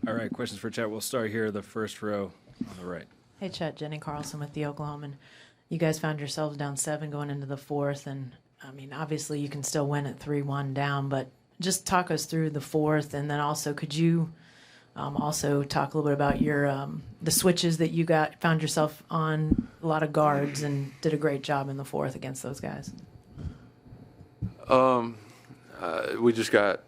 All right, questions for Chet. We'll start here, the first row on the right. Hey, Chet, Jenny Carlson with the Oklahoman. You guys found yourselves down 7 going into the fourth, and I mean, obviously you can still win at 3-1 down, but just talk us through the fourth, and then also could you also talk a little bit about your the switches that you found yourself on a lot of guards and did a great job in the fourth against those guys. We just got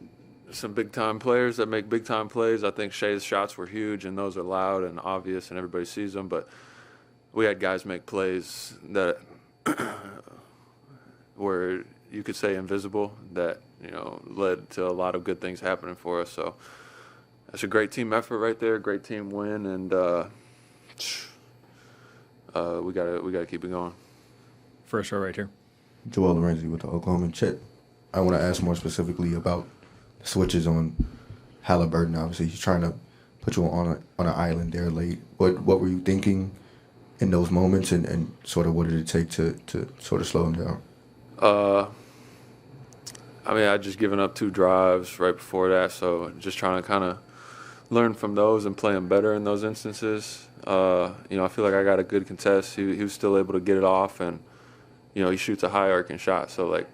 some big-time players that make big-time plays. I think Shai's shots were huge, and those are loud and obvious, and everybody sees them. But we had guys make plays that were, you could say, invisible, that led to a lot of good things happening for us. So that's a great team effort right there, great team win, and we gotta keep it going. First row right here. Joel Lorenzi with the Oklahoma. Chet, I want to ask more specifically about the switches on Halliburton. Obviously, he's trying to put you on an island there late. What were you thinking in those moments, and sort of what did it take to sort of slow him down? I mean, I just given up 2 drives right before that, so just trying to kind of learn from those and play them better in those instances. I feel like I got a good contest. He was still able to get it off, and he shoots a high arcing shot, so like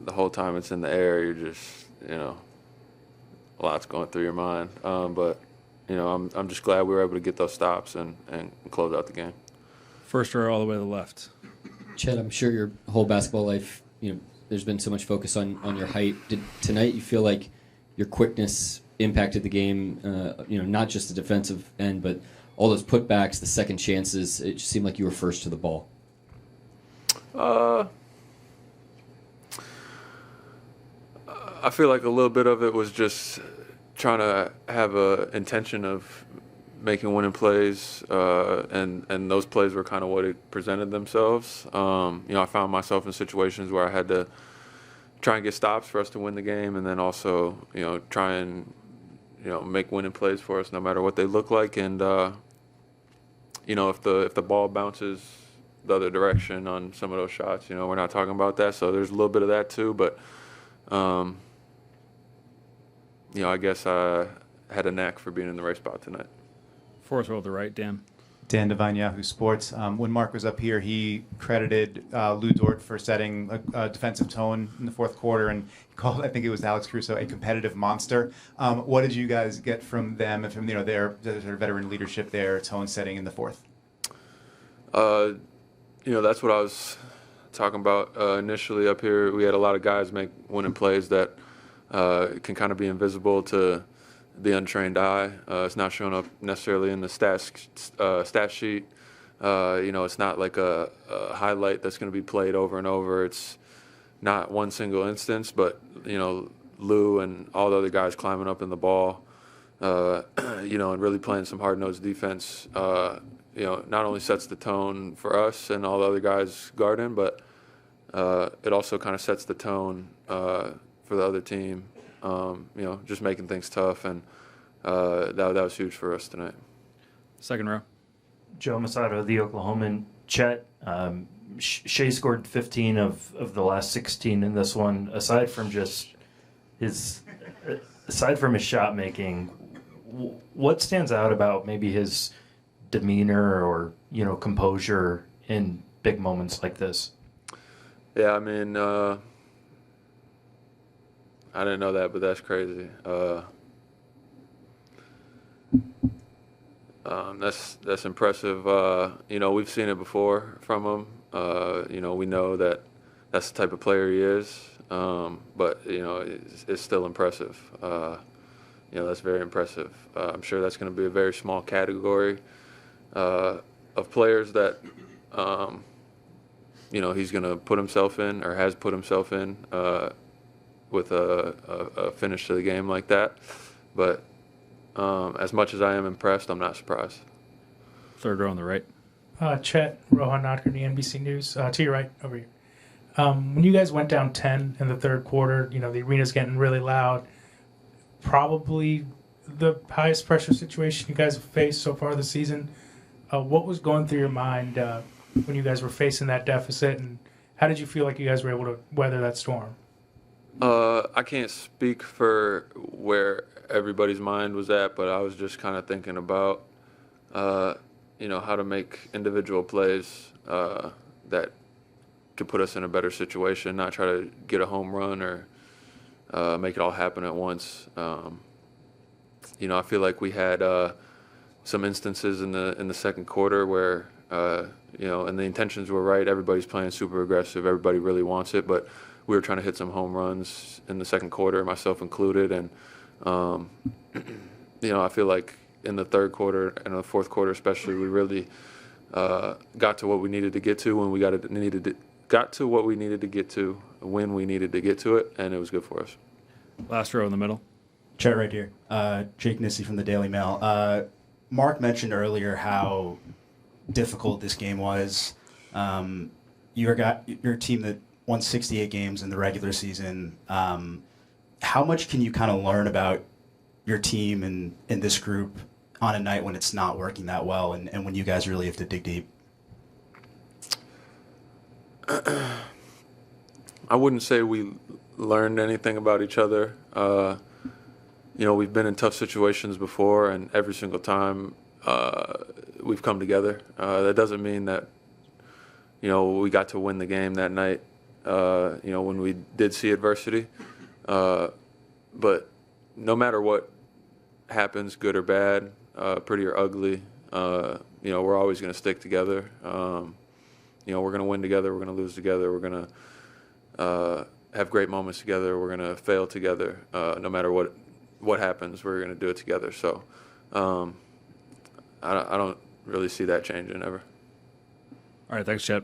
the whole time it's in the air, you're just a lot's going through your mind. But I'm just glad we were able to get those stops and close out the game. First row all the way to the left. Chet, I'm sure your whole basketball life, there's been so much focus on your height. Did tonight you feel like your quickness impacted the game? Not just the defensive end, but all those putbacks, the second chances. It just seemed like you were first to the ball. I feel like a little bit of it was just trying to have a intention of making winning plays, and those plays were kind of what it presented themselves. I found myself in situations where I had to try and get stops for us to win the game, and then also try and make winning plays for us no matter what they look like. And if the ball bounces the other direction on some of those shots, we're not talking about that. So there's a little bit of that too, but I guess I had a knack for being in the right spot tonight. Fourth row to the right, Dan. Dan Devine, Yahoo Sports. When Mark was up here, he credited Lou Dort for setting a defensive tone in the fourth quarter, and he called, I think it was Alex Caruso, a competitive monster. What did you guys get from them and from their sort of veteran leadership, their tone setting in the fourth? That's what I was talking about initially up here. We had a lot of guys make winning plays that can kind of be invisible to the untrained eye. It's not showing up necessarily in the stat sheet. It's not like a highlight that's going to be played over and over. It's not one single instance, but Lou and all the other guys climbing up in the ball, and really playing some hard-nosed defense. Not only sets the tone for us and all the other guys guarding, but it also kind of sets the tone for the other team. Just making things tough, and that was huge for us tonight. Second row. Joe Masato, the Oklahoman. Chet, Shai scored 15 of the last 16 in this one. Aside from his shot making, what stands out about maybe his demeanor or composure in big moments like this? Yeah, I mean, I didn't know that, but that's crazy. That's impressive. We've seen it before from him. We know that that's the type of player he is. But it's still impressive. That's very impressive. I'm sure that's going to be a very small category of players that he's going to put himself in or has put himself in. With a finish to the game like that. But as much as I am impressed, I'm not surprised. Third row on the right. Chet, Rohan Nadkarni, NBC News. To your right, over here. When you guys went down 10 in the third quarter, the arena's getting really loud. Probably the highest pressure situation you guys have faced so far this season. What was going through your mind when you guys were facing that deficit, and how did you feel like you guys were able to weather that storm? I can't speak for where everybody's mind was at, but I was just kind of thinking about, how to make individual plays that could put us in a better situation, not try to get a home run or make it all happen at once. I feel like we had some instances in the second quarter where, and the intentions were right. Everybody's playing super aggressive. Everybody really wants it, but we were trying to hit some home runs in the second quarter, myself included. And, I feel like in the third quarter and the fourth quarter especially, we really got to what we needed to get to when we got to what we needed to get to when we needed to get to it, and it was good for us. Last row in the middle. Chet right here. Jake Nissy from the Daily Mail. Mark mentioned earlier how difficult this game was. You're a team that won 68 games in the regular season. How much can you kind of learn about your team and this group on a night when it's not working that well and when you guys really have to dig deep? I wouldn't say we learned anything about each other. We've been in tough situations before, and every single time we've come together. That doesn't mean that, we got to win the game that night, when we did see adversity. But no matter what happens, good or bad, pretty or ugly, we're always going to stick together. We're going to win together. We're going to lose together. We're going to have great moments together. We're going to fail together. No matter what happens, we're going to do it together. So I don't really see that changing ever. All right, thanks, Chet.